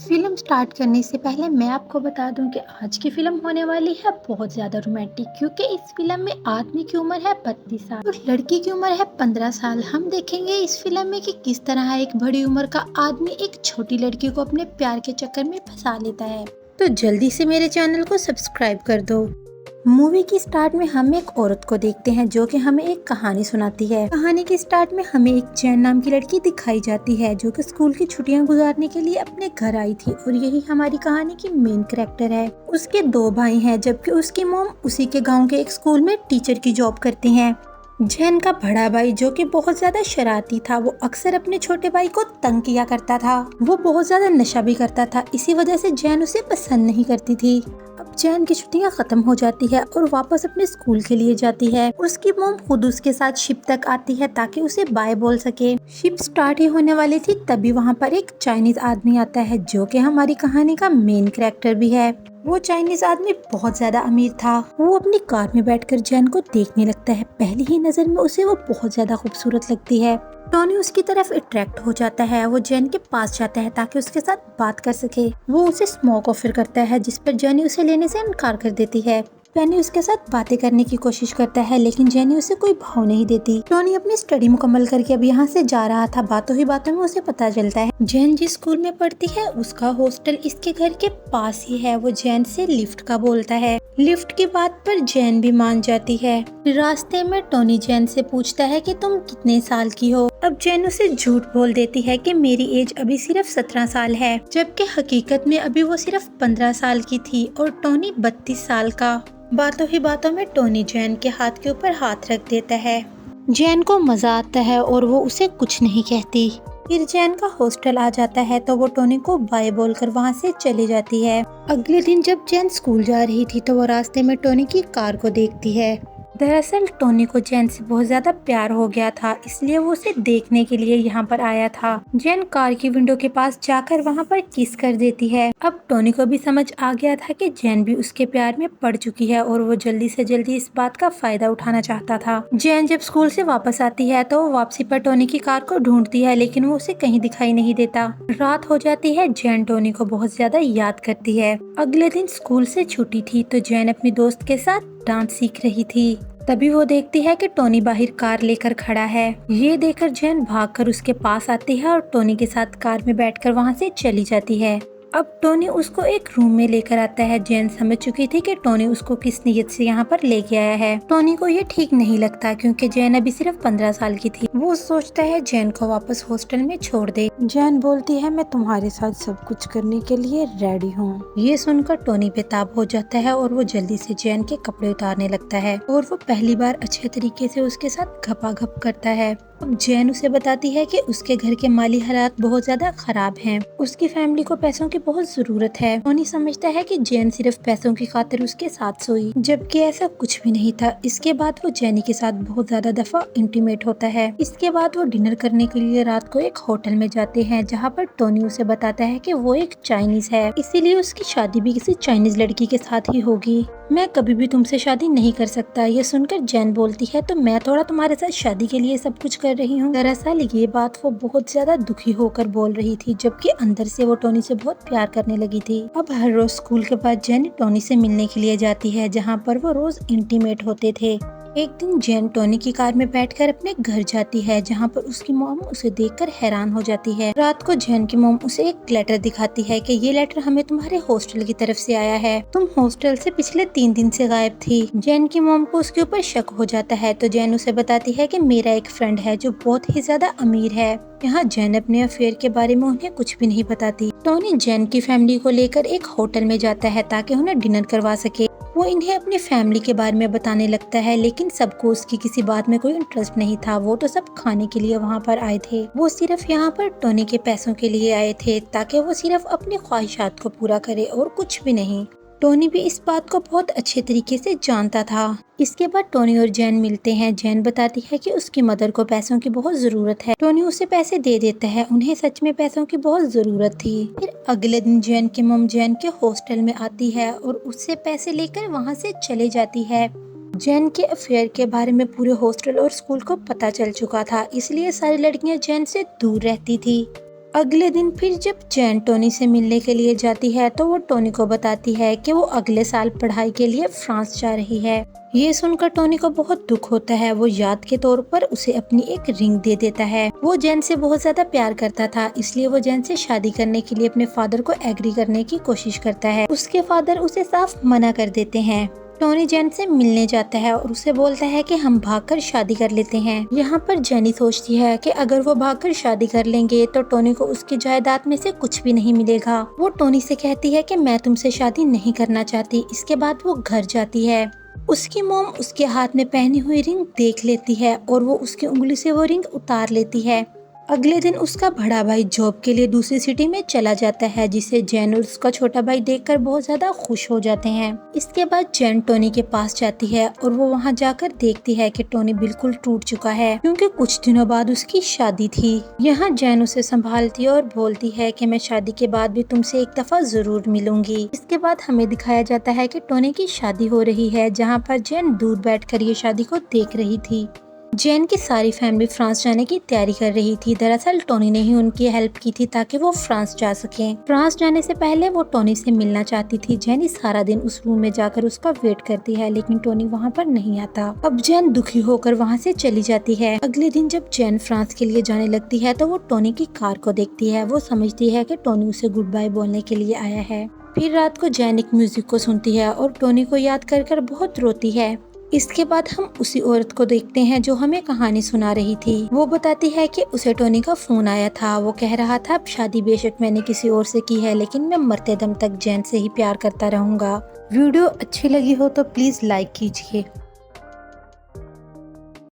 Film start करने से पहले मैं आपको बता दूं कि आज की फ़िल्म होने वाली है बहुत ज़्यादा रोमांटिक, क्योंकि इस फ़िल्म में आदमी की उम्र है 32 साल और लड़की की उम्र है 15 साल। हम देखेंगे इस फ़िल्म में कि किस तरह एक बड़ी उम्र का आदमी एक छोटी लड़की को अपने प्यार के चक्कर में फंसा लेता है। तो जल्दी से मेरे चैनल को सब्सक्राइब कर दो। मूवी की स्टार्ट में हम एक औरत को देखते हैं जो कि हमें एक कहानी सुनाती है। कहानी की स्टार्ट में हमें एक जैन नाम की लड़की दिखाई जाती है जो कि स्कूल की छुट्टियां गुजारने के लिए अपने घर आई थी और यही हमारी कहानी की मेन कैरेक्टर है। उसके दो भाई हैं जबकि उसकी मॉम उसी के गांव के एक स्कूल में टीचर की जॉब करती हैं। जैन का बड़ा भाई जो कि बहुत ज्यादा शरारती था, वो अक्सर अपने छोटे भाई को तंग किया करता था। वो बहुत ज्यादा नशा भी करता था, इसी वजह से जैन उसे पसंद नहीं करती थी। अब जैन की छुट्टियां खत्म हो जाती है और वापस अपने स्कूल के लिए जाती है। उसकी मॉम खुद उसके साथ शिप तक आती है ताकि उसे बाय बोल सके। शिप स्टार्ट ही होने वाली थी तभी वहाँ पर एक चाइनीज आदमी आता है जो कि हमारी कहानी का मेन कैरेक्टर भी है। वो चाइनीज आदमी बहुत ज्यादा अमीर था। वो अपनी कार में बैठकर जैन को देखने लगता है। पहली ही नजर में उसे वो बहुत ज्यादा खूबसूरत लगती है। टोनी उसकी तरफ अट्रैक्ट हो जाता है। वो जैन के पास जाता है ताकि उसके साथ बात कर सके। वो उसे स्मोक ऑफर करता है जिस पर जेनी उसे लेने से इनकार कर देती है। टोनी उसके साथ बातें करने की कोशिश करता है लेकिन जेनी उसे कोई भाव नहीं देती। टोनी अपनी स्टडी मुकम्मल करके अब यहाँ से जा रहा था। बातों ही बातों में उसे पता चलता है जैन जिस स्कूल में पढ़ती है उसका हॉस्टल इसके घर के पास ही है। वो जैन से लिफ्ट का बोलता है। लिफ्ट की बात पर जैन भी मान जाती है। रास्ते में टोनी जैन से पूछता है कि तुम कितने साल की हो। अब जैन उसे झूठ बोल देती है कि मेरी एज अभी सिर्फ 17 साल है, जबकि हकीकत में अभी वो सिर्फ 15 साल की थी और टोनी 32 साल का। बातों ही बातों में टोनी जैन के हाथ के ऊपर हाथ रख देता है। जैन को मजा आता है और वो उसे कुछ नहीं कहती। फिर जैन का हॉस्टल आ जाता है तो वो टोनी को बाय बोलकर वहाँ से चली जाती है। अगले दिन जब जैन स्कूल जा रही थी तो वो रास्ते में टोनी की कार को देखती है। दरअसल टोनी को जैन से बहुत ज्यादा प्यार हो गया था, इसलिए वो उसे देखने के लिए यहाँ पर आया था। जैन कार की विंडो के पास जाकर वहाँ पर किस कर देती है। अब टोनी को भी समझ आ गया था कि जैन भी उसके प्यार में पड़ चुकी है और वो जल्दी से जल्दी इस बात का फायदा उठाना चाहता था। जैन जब स्कूल से वापस आती है तो वो वापसी पर टोनी की कार को ढूंढती है लेकिन वो उसे कहीं दिखाई नहीं देता। रात हो जाती है। जैन टोनी को बहुत ज्यादा याद करती है। अगले दिन स्कूल से छुट्टी थी तो जैन अपनी दोस्त के साथ डांस सीख रही थी। तभी वो देखती है कि टोनी बाहर कार लेकर खड़ा है। ये देखकर जैन भागकर उसके पास आती है और टोनी के साथ कार में बैठकर वहाँ से चली जाती है। अब टोनी उसको एक रूम में लेकर आता है। जैन समझ चुकी थी कि टोनी उसको किस नीयत से यहाँ पर लेके आया है। टोनी को ये ठीक नहीं लगता क्योंकि जैन अभी सिर्फ 15 साल की थी। वो सोचता है जैन को वापस हॉस्टल में छोड़ दे। जैन बोलती है मैं तुम्हारे साथ सब कुछ करने के लिए रेडी हूँ। ये सुनकर टोनी बेताब हो जाता है और वो जल्दी से जैन के कपड़े उतारने लगता है और वो पहली बार अच्छे तरीके से उसके साथ घपाघप करता है। अब जैन उसे बताती है कि उसके घर के माली हालात बहुत ज्यादा खराब हैं। उसकी फैमिली को पैसों की बहुत जरूरत है। टोनी समझता है कि जैन सिर्फ पैसों की खातिर उसके साथ सोई, जबकि ऐसा कुछ भी नहीं था। इसके बाद वो जैनी के साथ बहुत ज्यादा दफा इंटीमेट होता है। इसके बाद वो डिनर करने के लिए रात को एक होटल में जाते हैं जहाँ पर टोनी उसे बताता है कि वो एक चाइनीज है, इसीलिए उसकी शादी भी किसी चाइनीज लड़की के साथ ही होगी। मैं कभी भी तुमसे शादी नहीं कर सकता। ये सुनकर जैन बोलती है तो मैं थोड़ा तुम्हारे साथ शादी के लिए सब कुछ कर रही हूँ। दरअसल ये बात वो बहुत ज्यादा दुखी होकर बोल रही थी, जबकि अंदर से वो टोनी से बहुत प्यार करने लगी थी। अब हर रोज स्कूल के बाद जैन टोनी से मिलने के लिए जाती है जहाँ पर वो रोज इंटीमेट होते थे। एक दिन जैन टोनी की कार में बैठकर अपने घर जाती है जहाँ पर उसकी मॉम उसे देखकर हैरान हो जाती है। रात को जैन की मॉम उसे एक लेटर दिखाती है कि ये लेटर हमें तुम्हारे हॉस्टल की तरफ से आया है। तुम हॉस्टल से पिछले 3 दिन से गायब थी। जैन की मॉम को उसके ऊपर शक हो जाता है तो जैन उसे बताती है कि मेरा एक फ्रेंड है जो बहुत ही ज्यादा अमीर है। यहाँ जैन अपने अफेयर के बारे में उन्हें कुछ भी नहीं बताती। टोनी जैन की फैमिली को लेकर एक होटल में जाता है ताकि उन्हें डिनर करवा सके। वो इन्हें अपनी फैमिली के बारे में बताने लगता है लेकिन सबको उसकी किसी बात में कोई इंटरेस्ट नहीं था। वो तो सब खाने के लिए वहाँ पर आए थे। वो सिर्फ यहाँ पर टोनी के पैसों के लिए आए थे ताकि वो सिर्फ अपनी ख्वाहिशात को पूरा करे और कुछ भी नहीं। टोनी भी इस बात को बहुत अच्छे तरीके से जानता था। इसके बाद टोनी और जैन मिलते हैं। जैन बताती है कि उसकी मदर को पैसों की बहुत जरूरत है। टोनी उसे पैसे दे देता है। उन्हें सच में पैसों की बहुत जरूरत थी। फिर अगले दिन जैन की मम जैन के हॉस्टल में आती है और उससे पैसे लेकर वहाँ से चले जाती है। जैन के अफेयर के बारे में पूरे हॉस्टल और स्कूल को पता चल चुका था, इसलिए सारी लड़कियां जैन से दूर रहती थी। अगले दिन फिर जब जैन टोनी से मिलने के लिए जाती है तो वो टोनी को बताती है कि वो अगले साल पढ़ाई के लिए फ्रांस जा रही है। ये सुनकर टोनी को बहुत दुख होता है। वो याद के तौर पर उसे अपनी एक रिंग दे देता है। वो जैन से बहुत ज्यादा प्यार करता था, इसलिए वो जैन से शादी करने के लिए अपने फादर को एग्री करने की कोशिश करता है। उसके फादर उसे साफ मना कर देते हैं। टोनी जैन से मिलने जाता है और उसे बोलता है कि हम भागकर शादी कर लेते हैं। यहाँ पर जेनी सोचती है कि अगर वो भागकर शादी कर लेंगे तो टोनी को उसकी जायदाद में से कुछ भी नहीं मिलेगा। वो टोनी से कहती है कि मैं तुमसे शादी नहीं करना चाहती। इसके बाद वो घर जाती है। उसकी मॉम उसके हाथ में पहनी हुई रिंग देख लेती है और वो उसकी उंगली से वो रिंग उतार लेती है। अगले दिन उसका बड़ा भाई जॉब के लिए दूसरी सिटी में चला जाता है, जिसे जैन और उसका छोटा भाई देखकर बहुत ज्यादा खुश हो जाते हैं। इसके बाद जैन टोनी के पास जाती है और वो वहां जाकर देखती है कि टोनी बिल्कुल टूट चुका है, क्योंकि कुछ दिनों बाद उसकी शादी थी। यहाँ जैन उसे संभालती है और बोलती है कि मैं शादी के बाद भी तुमसे एक दफा जरूर मिलूंगी। इसके बाद हमें दिखाया जाता है कि टोनी की शादी हो रही है, जहाँ पर जैन दूर बैठकर ये शादी को देख रही थी। जैन की सारी फैमिली फ्रांस जाने की तैयारी कर रही थी। दरअसल टोनी ने ही उनकी हेल्प की थी ताकि वो फ्रांस जा सकें। फ्रांस जाने से पहले वो टोनी से मिलना चाहती थी। जैन सारा दिन उस रूम में जाकर उसका वेट करती है, लेकिन टोनी वहाँ पर नहीं आता। अब जैन दुखी होकर वहाँ से चली जाती है। अगले दिन जब जैन फ्रांस के लिए जाने लगती है तो वो टोनी की कार को देखती है। वो समझती है कि टोनी उसे गुड बाय बोलने के लिए आया है। फिर रात को जैन एक म्यूजिक को सुनती है और टोनी को याद कर कर बहुत रोती है। इसके बाद हम उसी औरत को देखते हैं जो हमें कहानी सुना रही थी। वो बताती है कि उसे टोनी का फोन आया था। वो कह रहा था अब शादी बेशक मैंने किसी और से की है, लेकिन मैं मरते दम तक जैन से ही प्यार करता रहूंगा। वीडियो अच्छी लगी हो तो प्लीज लाइक कीजिए।